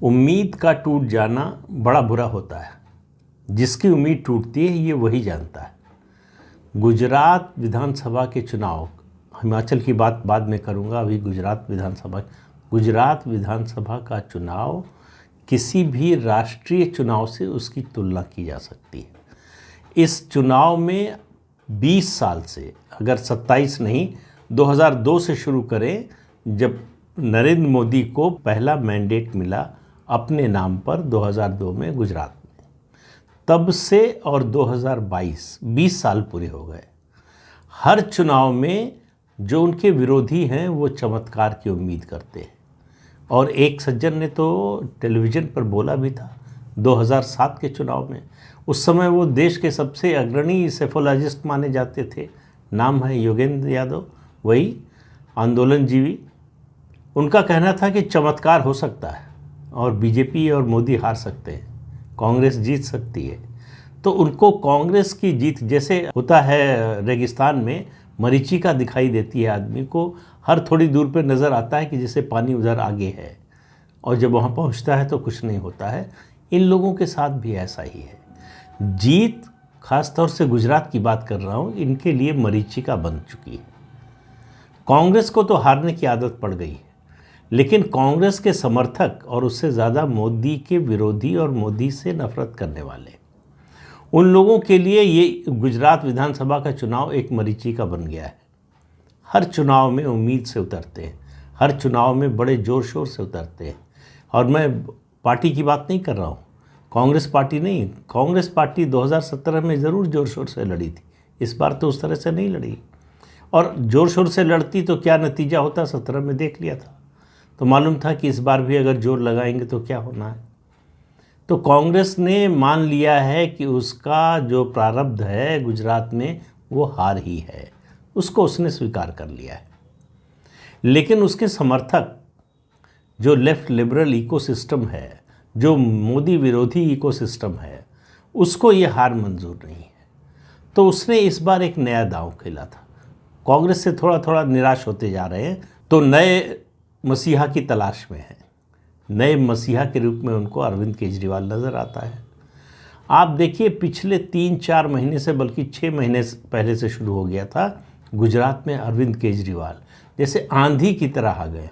उम्मीद का टूट जाना बड़ा बुरा होता है। जिसकी उम्मीद टूटती है ये वही जानता है। गुजरात विधानसभा के चुनाव, हिमाचल की बात बाद में करूंगा, अभी गुजरात विधानसभा का चुनाव किसी भी राष्ट्रीय चुनाव से उसकी तुलना की जा सकती है। इस चुनाव में 20 साल से, अगर 27 नहीं 2002 से शुरू करें, जब नरेंद्र मोदी को पहला मैंडेट मिला अपने नाम पर 2002 में गुजरात में, तब से और 2022 साल पूरे हो गए। हर चुनाव में जो उनके विरोधी हैं वो चमत्कार की उम्मीद करते हैं। और एक सज्जन ने तो टेलीविज़न पर बोला भी था 2007 के चुनाव में। उस समय वो देश के सबसे अग्रणी सेफोलॉजिस्ट माने जाते थे। नाम है योगेंद्र यादव, वही आंदोलनजीवी। उनका कहना था कि चमत्कार हो सकता है और बीजेपी और मोदी हार सकते हैं, कांग्रेस जीत सकती है। तो उनको कांग्रेस की जीत, जैसे होता है रेगिस्तान में मरीचिका दिखाई देती है आदमी को, हर थोड़ी दूर पर नज़र आता है कि जैसे पानी उधर आगे है, और जब वहाँ पहुँचता है तो कुछ नहीं होता है। इन लोगों के साथ भी ऐसा ही है। जीत, खासतौर से गुजरात की बात कर रहा हूँ, इनके लिए मरीचिका बन चुकी है। कांग्रेस को तो हारने की आदत पड़ गई है, लेकिन कांग्रेस के समर्थक और उससे ज़्यादा मोदी के विरोधी और मोदी से नफरत करने वाले, उन लोगों के लिए ये गुजरात विधानसभा का चुनाव एक मरीचिका बन गया है। हर चुनाव में उम्मीद से उतरते हैं, हर चुनाव में बड़े ज़ोर शोर से उतरते हैं। और मैं पार्टी की बात नहीं कर रहा हूँ, कांग्रेस पार्टी नहीं। कांग्रेस पार्टी 2017 में ज़रूर ज़ोर शोर से लड़ी थी, इस बार तो उस तरह से नहीं लड़ी। और ज़ोर शोर से लड़ती तो क्या नतीजा होता 17 में देख लिया था, तो मालूम था कि इस बार भी अगर जोर लगाएंगे तो क्या होना है। तो कांग्रेस ने मान लिया है कि उसका जो प्रारब्ध है गुजरात में वो हार ही है, उसको उसने स्वीकार कर लिया है। लेकिन उसके समर्थक, जो लेफ्ट लिबरल इकोसिस्टम है, जो मोदी विरोधी इकोसिस्टम है, उसको ये हार मंजूर नहीं है। तो उसने इस बार एक नया दांव खेला था। कांग्रेस से थोड़ा थोड़ा निराश होते जा रहे हैं, तो नए मसीहा की तलाश में है। नए मसीहा के रूप में उनको अरविंद केजरीवाल नज़र आता है। आप देखिए, पिछले 3-4 महीने से, बल्कि 6 महीने पहले से शुरू हो गया था, गुजरात में अरविंद केजरीवाल जैसे आंधी की तरह आ गए,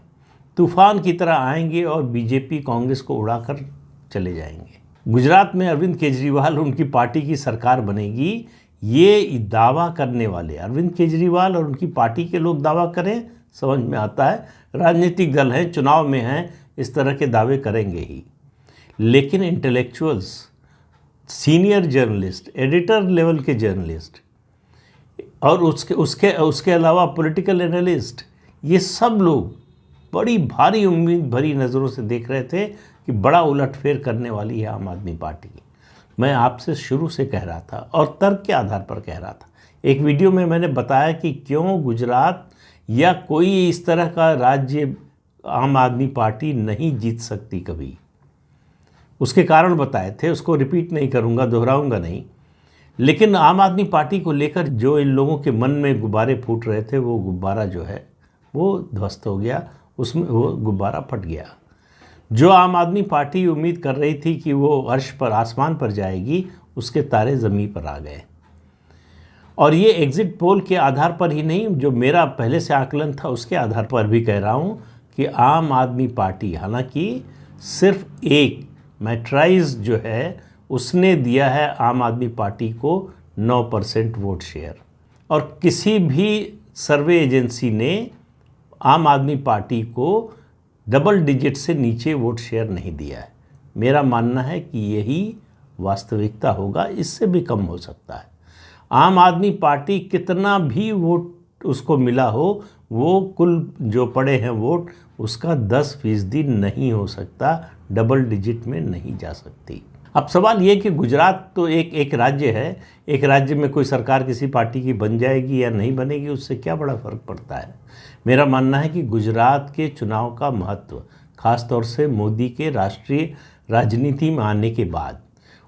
तूफान की तरह आएंगे और बीजेपी कांग्रेस को उड़ाकर चले जाएंगे। गुजरात में अरविंद केजरीवाल, उनकी पार्टी की सरकार बनेगी, ये दावा करने वाले अरविंद केजरीवाल और उनकी पार्टी के लोग दावा करें, समझ में आता है, राजनीतिक दल हैं, चुनाव में हैं, इस तरह के दावे करेंगे ही। लेकिन intellectuals, senior journalist, editor level के जर्नलिस्ट और उसके अलावा पॉलिटिकल एनालिस्ट, ये सब लोग बड़ी भारी उम्मीद भरी नज़रों से देख रहे थे कि बड़ा उलटफेर करने वाली है आम आदमी पार्टी। मैं आपसे शुरू से कह रहा था और तर्क के आधार पर कह रहा था। एक वीडियो में मैंने बताया कि क्यों गुजरात या कोई इस तरह का राज्य आम आदमी पार्टी नहीं जीत सकती कभी। उसके कारण बताए थे, उसको रिपीट नहीं करूंगा, दोहराऊंगा नहीं। लेकिन आम आदमी पार्टी को लेकर जो इन लोगों के मन में गुब्बारे फूट रहे थे, वो गुब्बारा जो है वो ध्वस्त हो गया, उसमें वो गुब्बारा फट गया। जो आम आदमी पार्टी उम्मीद कर रही थी कि वो अर्श पर, आसमान पर जाएगी, उसके तारे ज़मीन पर आ गए। और ये एग्ज़िट पोल के आधार पर ही नहीं, जो मेरा पहले से आकलन था उसके आधार पर भी कह रहा हूँ कि आम आदमी पार्टी, हालांकि सिर्फ एक मैट्राइज जो है उसने दिया है आम आदमी पार्टी को 9% वोट शेयर, और किसी भी सर्वे एजेंसी ने आम आदमी पार्टी को डबल डिजिट से नीचे वोट शेयर नहीं दिया है। मेरा मानना है कि यही वास्तविकता होगा, इससे भी कम हो सकता है। आम आदमी पार्टी कितना भी वोट उसको मिला हो, वो कुल जो पड़े हैं वोट, उसका 10% नहीं हो सकता, डबल डिजिट में नहीं जा सकती। अब सवाल ये कि गुजरात तो एक राज्य है, एक राज्य में कोई सरकार किसी पार्टी की बन जाएगी या नहीं बनेगी, उससे क्या बड़ा फ़र्क पड़ता है। मेरा मानना है कि गुजरात के चुनाव का महत्व, ख़ास तौर से मोदी के राष्ट्रीय राजनीति में आने के बाद,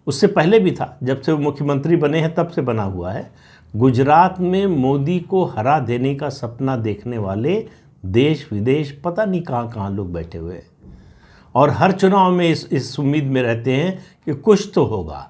उससे पहले भी था, जब से वो मुख्यमंत्री बने हैं तब से बना हुआ है। गुजरात में मोदी को हरा देने का सपना देखने वाले देश विदेश पता नहीं कहाँ कहाँ लोग बैठे हुए हैं। और हर चुनाव में इस उम्मीद में रहते हैं कि कुछ तो होगा,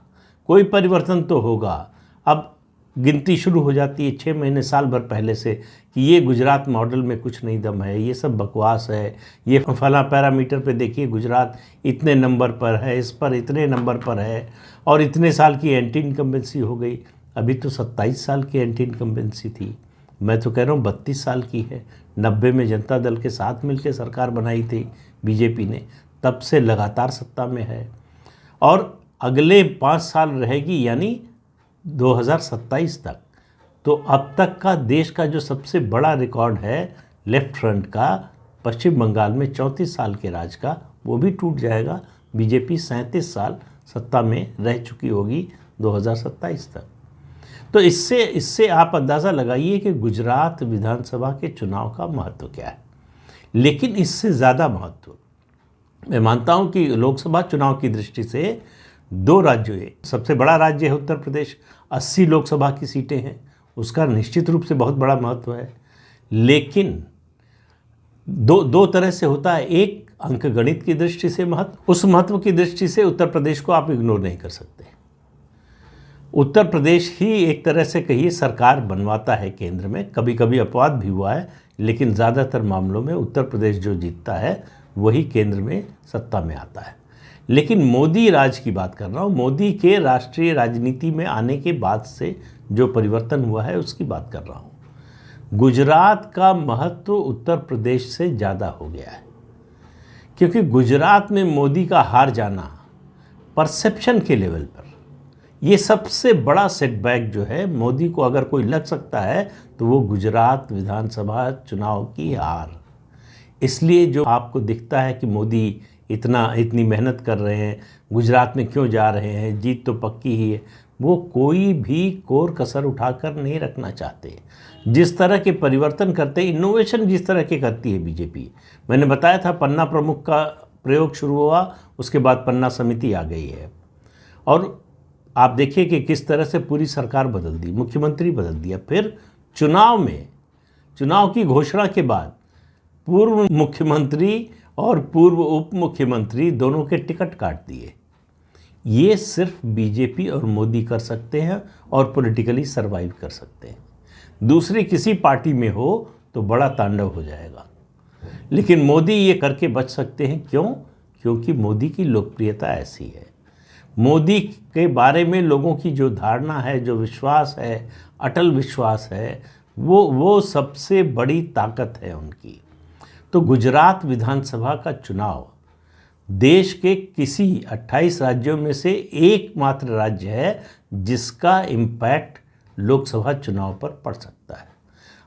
कोई परिवर्तन तो होगा। अब गिनती शुरू हो जाती है 6 महीने साल भर पहले से कि ये गुजरात मॉडल में कुछ नहीं दम है, ये सब बकवास है, ये फला पैरामीटर पे देखिए गुजरात इतने नंबर पर है, इस पर इतने नंबर पर है, और इतने साल की एंटी इनकम्बेंसी हो गई। अभी तो 27 साल की एंटी इनकम्बेंसी थी, मैं तो कह रहा हूँ 32 साल की है। 90 में जनता दल के साथ मिलकर सरकार बनाई थी बीजेपी ने, तब से लगातार सत्ता में है और अगले 5 साल रहेगी, यानी 2027 तक। तो अब तक का देश का जो सबसे बड़ा रिकॉर्ड है लेफ्ट फ्रंट का, पश्चिम बंगाल में 34 साल के राज का, वो भी टूट जाएगा। बीजेपी 37 साल सत्ता में रह चुकी होगी 2027 तक। तो इससे आप अंदाज़ा लगाइए कि गुजरात विधानसभा के चुनाव का महत्व क्या है। लेकिन इससे ज़्यादा महत्व मैं मानता हूं कि लोकसभा चुनाव की दृष्टि से 2 राज्यों है। सबसे बड़ा राज्य है उत्तर प्रदेश, 80 लोकसभा की सीटें हैं, उसका निश्चित रूप से बहुत बड़ा महत्व है। लेकिन दो तरह से होता है। एक अंकगणित की दृष्टि से महत्व, उस महत्व की दृष्टि से उत्तर प्रदेश को आप इग्नोर नहीं कर सकते। उत्तर प्रदेश ही एक तरह से कहिए सरकार बनवाता है केंद्र में, कभी कभी अपवाद भी हुआ है, लेकिन ज़्यादातर मामलों में उत्तर प्रदेश जो जीतता है वही केंद्र में सत्ता में आता है। लेकिन मोदी राज की बात कर रहा हूँ, मोदी के राष्ट्रीय राजनीति में आने के बाद से जो परिवर्तन हुआ है उसकी बात कर रहा हूँ। गुजरात का महत्व उत्तर प्रदेश से ज़्यादा हो गया है, क्योंकि गुजरात में मोदी का हार जाना परसेप्शन के लेवल पर ये सबसे बड़ा सेटबैक जो है, मोदी को अगर कोई लग सकता है तो वो गुजरात विधानसभा चुनाव की हार। इसलिए जो आपको दिखता है कि मोदी इतनी मेहनत कर रहे हैं, गुजरात में क्यों जा रहे हैं, जीत तो पक्की ही है, वो कोई भी कोर कसर उठाकर नहीं रखना चाहते। जिस तरह के परिवर्तन करते, इनोवेशन जिस तरह के करती है बीजेपी, मैंने बताया था पन्ना प्रमुख का प्रयोग शुरू हुआ, उसके बाद पन्ना समिति आ गई है, और आप देखिए कि किस तरह से पूरी सरकार बदल दी, मुख्यमंत्री बदल दिया। फिर चुनाव की घोषणा के बाद पूर्व मुख्यमंत्री और पूर्व उप मुख्यमंत्री दोनों के टिकट काट दिए। ये सिर्फ बीजेपी और मोदी कर सकते हैं और पॉलिटिकली सरवाइव कर सकते हैं। दूसरी किसी पार्टी में हो तो बड़ा तांडव हो जाएगा, लेकिन मोदी ये करके बच सकते हैं। क्यों? क्योंकि मोदी की लोकप्रियता ऐसी है। मोदी के बारे में लोगों की जो धारणा है, जो विश्वास है, अटल विश्वास है, वो सबसे बड़ी ताकत है उनकी। तो गुजरात विधानसभा का चुनाव देश के किसी 28 राज्यों में से एकमात्र राज्य है जिसका इम्पैक्ट लोकसभा चुनाव पर पड़ सकता है।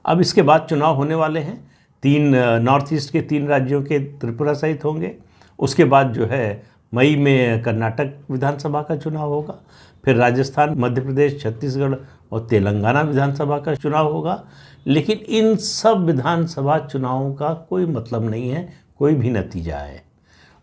अब इसके बाद चुनाव होने वाले हैं, 3 नॉर्थ ईस्ट के 3 राज्यों के त्रिपुरा सहित होंगे। उसके बाद जो है मई में कर्नाटक विधानसभा का चुनाव होगा, फिर राजस्थान, मध्य प्रदेश, छत्तीसगढ़ और तेलंगाना विधानसभा का चुनाव होगा। लेकिन इन सब विधानसभा चुनावों का कोई मतलब नहीं है, कोई भी नतीजा है।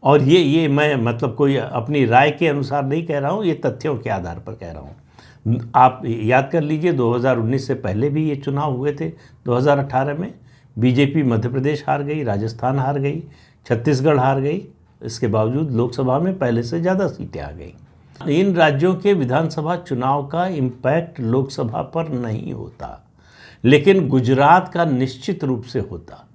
और ये मैं मतलब कोई अपनी राय के अनुसार नहीं कह रहा हूँ, ये तथ्यों के आधार पर कह रहा हूँ। आप याद कर लीजिए 2019 से पहले भी ये चुनाव हुए थे। 2018 में बीजेपी मध्य प्रदेश हार गई, राजस्थान हार गई, छत्तीसगढ़ हार गई, इसके बावजूद लोकसभा में पहले से ज़्यादा सीटें आ गई। इन राज्यों के विधानसभा चुनाव का इम्पैक्ट लोकसभा पर नहीं होता, लेकिन गुजरात का निश्चित रूप से होता।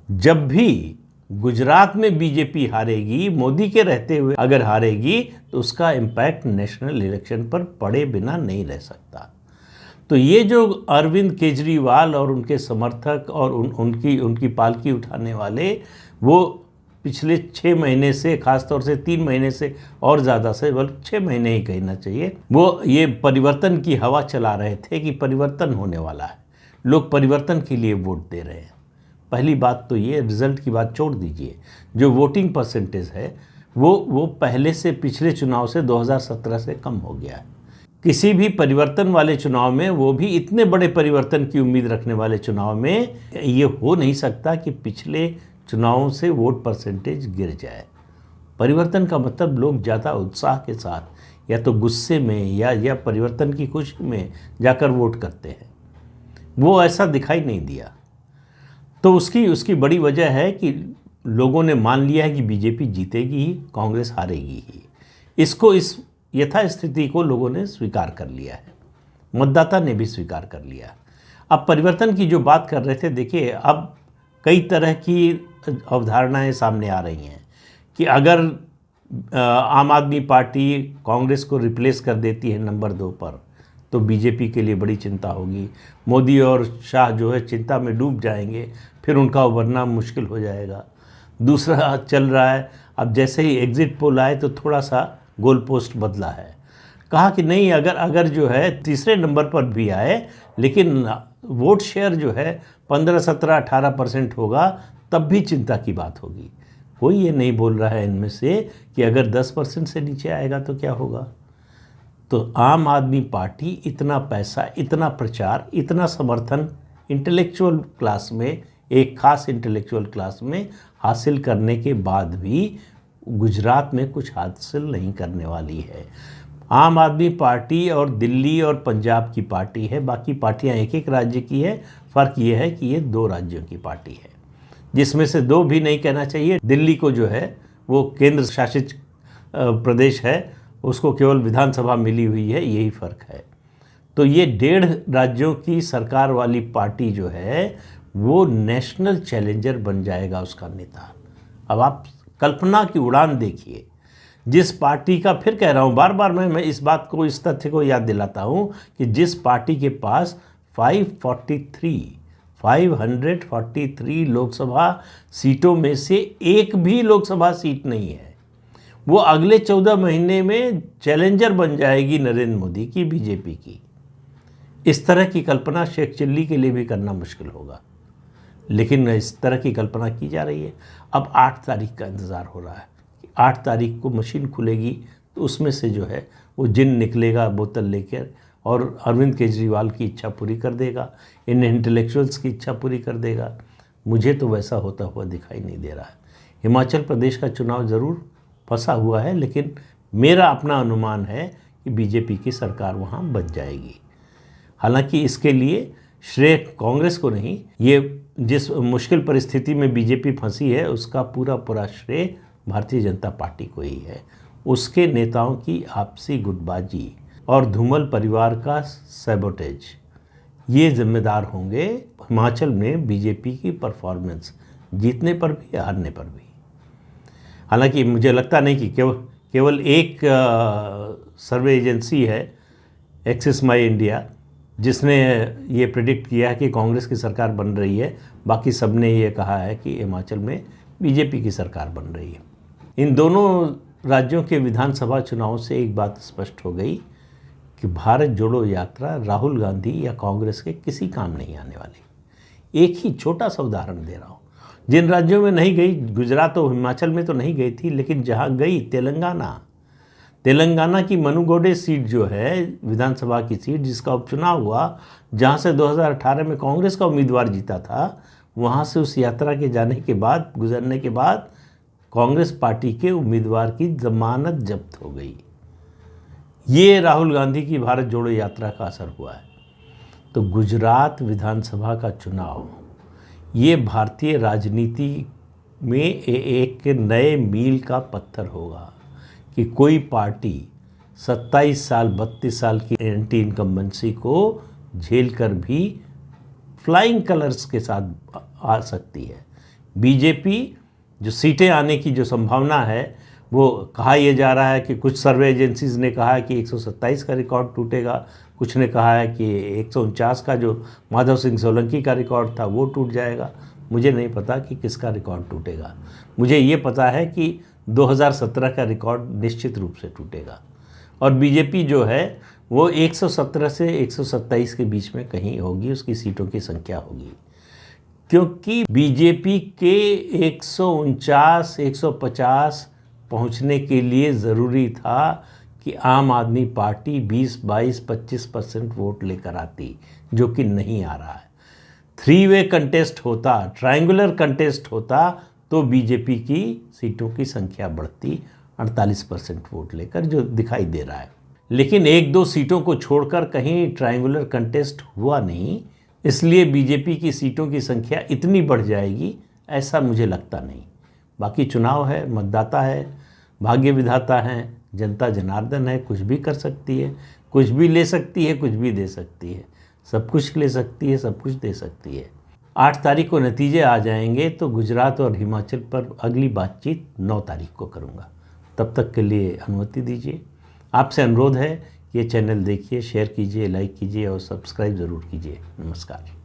जब भी गुजरात में बीजेपी हारेगी, मोदी के रहते हुए अगर हारेगी, तो उसका इम्पैक्ट नेशनल इलेक्शन पर पड़े बिना नहीं रह सकता। तो ये जो अरविंद केजरीवाल और उनके समर्थक और उनकी पालकी उठाने वाले, वो पिछले 6 महीने से, खासतौर से 3 महीने से और ज़्यादा से, बल्कि 6 महीने ही कहना चाहिए, वो ये परिवर्तन की हवा चला रहे थे कि परिवर्तन होने वाला है, लोग परिवर्तन के लिए वोट दे रहे हैं। पहली बात तो ये, रिजल्ट की बात छोड़ दीजिए, जो वोटिंग परसेंटेज है वो पहले से, पिछले चुनाव से 2017 से कम हो गया है। किसी भी परिवर्तन वाले चुनाव में, वो भी इतने बड़े परिवर्तन की उम्मीद रखने वाले चुनाव में, ये हो नहीं सकता कि पिछले चुनावों से वोट परसेंटेज गिर जाए। परिवर्तन का मतलब लोग ज़्यादा उत्साह के साथ या तो गुस्से में या परिवर्तन की खुशी में जाकर वोट करते हैं। वो ऐसा दिखाई नहीं दिया। तो उसकी बड़ी वजह है कि लोगों ने मान लिया है कि बीजेपी जीतेगी ही, कांग्रेस हारेगी ही। इस यथास्थिति को लोगों ने स्वीकार कर लिया है, मतदाता ने भी स्वीकार कर लिया। अब परिवर्तन की जो बात कर रहे थे, देखिए अब कई तरह की अवधारणाएं सामने आ रही हैं कि अगर आम आदमी पार्टी कांग्रेस को रिप्लेस कर देती है नंबर 2 पर, तो बीजेपी के लिए बड़ी चिंता होगी। मोदी और शाह जो है चिंता में डूब जाएंगे, फिर उनका उभरना मुश्किल हो जाएगा। दूसरा चल रहा है, अब जैसे ही एग्जिट पोल आए तो थोड़ा सा गोल पोस्ट बदला है, कहा कि नहीं, अगर जो है तीसरे नंबर पर भी आए लेकिन वोट शेयर जो है 15, 17, 18% होगा, तब भी चिंता की बात होगी। कोई ये नहीं बोल रहा है इनमें से कि अगर 10% से नीचे आएगा तो क्या होगा। तो आम आदमी पार्टी इतना पैसा, इतना प्रचार, इतना समर्थन इंटेलेक्चुअल क्लास में, एक खास इंटेलेक्चुअल क्लास में हासिल करने के बाद भी गुजरात में कुछ हासिल नहीं करने वाली है। आम आदमी पार्टी और दिल्ली और पंजाब की पार्टी है, बाकी पार्टियां एक एक राज्य की है। फ़र्क ये है कि ये 2 राज्यों की पार्टी है, जिसमें से 2 भी नहीं कहना चाहिए। दिल्ली को जो है वो केंद्र शासित प्रदेश है, उसको केवल विधानसभा मिली हुई है, यही फ़र्क है। तो ये 1.5 राज्यों की सरकार वाली पार्टी जो है वो नेशनल चैलेंजर बन जाएगा उसका नेता। अब आप कल्पना की उड़ान देखिए, जिस पार्टी का, फिर कह रहा हूँ बार बार मैं इस बात को, इस तथ्य को याद दिलाता हूँ कि जिस पार्टी के पास 543 लोकसभा सीटों में से एक भी लोकसभा सीट नहीं है, वो अगले 14 महीने में चैलेंजर बन जाएगी नरेंद्र मोदी की, बीजेपी की। इस तरह की कल्पना शेख चिल्ली के लिए भी करना मुश्किल होगा, लेकिन इस तरह की कल्पना की जा रही है। अब 8 तारीख का इंतज़ार हो रहा है कि 8 तारीख को मशीन खुलेगी तो उसमें से जो है वो जिन निकलेगा बोतल लेकर, और अरविंद केजरीवाल की इच्छा पूरी कर देगा, इन इंटेलेक्चुअल्स की इच्छा पूरी कर देगा। मुझे तो वैसा होता हुआ दिखाई नहीं दे रहा है। हिमाचल प्रदेश का चुनाव ज़रूर फंसा हुआ है, लेकिन मेरा अपना अनुमान है कि बीजेपी की सरकार वहाँ बच जाएगी। हालांकि इसके लिए श्रेय कांग्रेस को नहीं, ये जिस मुश्किल परिस्थिति में बीजेपी फंसी है उसका पूरा श्रेय भारतीय जनता पार्टी को ही है। उसके नेताओं की आपसी गुटबाजी और धूमल परिवार का सैबोटेज, ये जिम्मेदार होंगे हिमाचल में बीजेपी की परफॉर्मेंस, जीतने पर भी हारने पर भी। हालांकि मुझे लगता नहीं कि केवल एक सर्वे एजेंसी है, एक्सिस माई इंडिया, जिसने ये प्रेडिक्ट किया है कि कांग्रेस की सरकार बन रही है। बाकी सब ने ये कहा है कि हिमाचल में बीजेपी की सरकार बन रही है। इन दोनों राज्यों के विधानसभा चुनावों से एक बात स्पष्ट हो गई कि भारत जोड़ो यात्रा राहुल गांधी या कांग्रेस के किसी काम नहीं आने वाली। एक ही छोटा सा उदाहरण दे रहा हूँ, जिन राज्यों में नहीं गई, गुजरात और हिमाचल में तो नहीं गई थी, लेकिन जहाँ गई, तेलंगाना की मनुगोडे सीट जो है विधानसभा की सीट, जिसका उपचुनाव हुआ, जहाँ से 2018 में कांग्रेस का उम्मीदवार जीता था, वहाँ से उस यात्रा के जाने के बाद, गुजरने के बाद, कांग्रेस पार्टी के उम्मीदवार की जमानत जब्त हो गई। ये राहुल गांधी की भारत जोड़ो यात्रा का असर हुआ है। तो गुजरात विधानसभा का चुनाव, ये भारतीय राजनीति में एक नए मील का पत्थर होगा कि कोई पार्टी 27 साल 32 साल की एंटी इनकम्बेंसी को झेल कर भी फ्लाइंग कलर्स के साथ आ सकती है। बीजेपी जो सीटें आने की जो संभावना है, वो कहा यह जा रहा है कि कुछ सर्वे एजेंसीज ने कहा है कि 127 का रिकॉर्ड टूटेगा, कुछ ने कहा है कि 149 का जो माधव सिंह सोलंकी का रिकॉर्ड था वो टूट जाएगा। मुझे नहीं पता कि किसका रिकॉर्ड टूटेगा। मुझे ये पता है कि 2017 का रिकॉर्ड निश्चित रूप से टूटेगा, और बीजेपी जो है वो 117 से 127 के बीच में कहीं होगी, उसकी सीटों की संख्या होगी। क्योंकि बीजेपी के 149, 150 पहुंचने के लिए ज़रूरी था कि आम आदमी पार्टी 20, 22, 25% वोट लेकर आती, जो कि नहीं आ रहा है। 3-वे कंटेस्ट होता, ट्रायंगुलर कंटेस्ट होता, तो बीजेपी की सीटों की संख्या बढ़ती 48% वोट लेकर, जो दिखाई दे रहा है। लेकिन 1-2 सीटों को छोड़कर कहीं ट्रायंगुलर कंटेस्ट हुआ नहीं, इसलिए बीजेपी की सीटों की संख्या इतनी बढ़ जाएगी ऐसा मुझे लगता नहीं। बाकी चुनाव है, मतदाता है, भाग्य विधाता हैं, जनता जनार्दन है, कुछ भी कर सकती है, कुछ भी ले सकती है, कुछ भी दे सकती है, सब कुछ ले सकती है, सब कुछ दे सकती है। 8 तारीख को नतीजे आ जाएंगे तो गुजरात और हिमाचल पर अगली बातचीत 9 तारीख को करूँगा। तब तक के लिए अनुमति दीजिए। आपसे अनुरोध है, ये चैनल देखिए, शेयर कीजिए, लाइक कीजिए और सब्सक्राइब ज़रूर कीजिए। नमस्कार।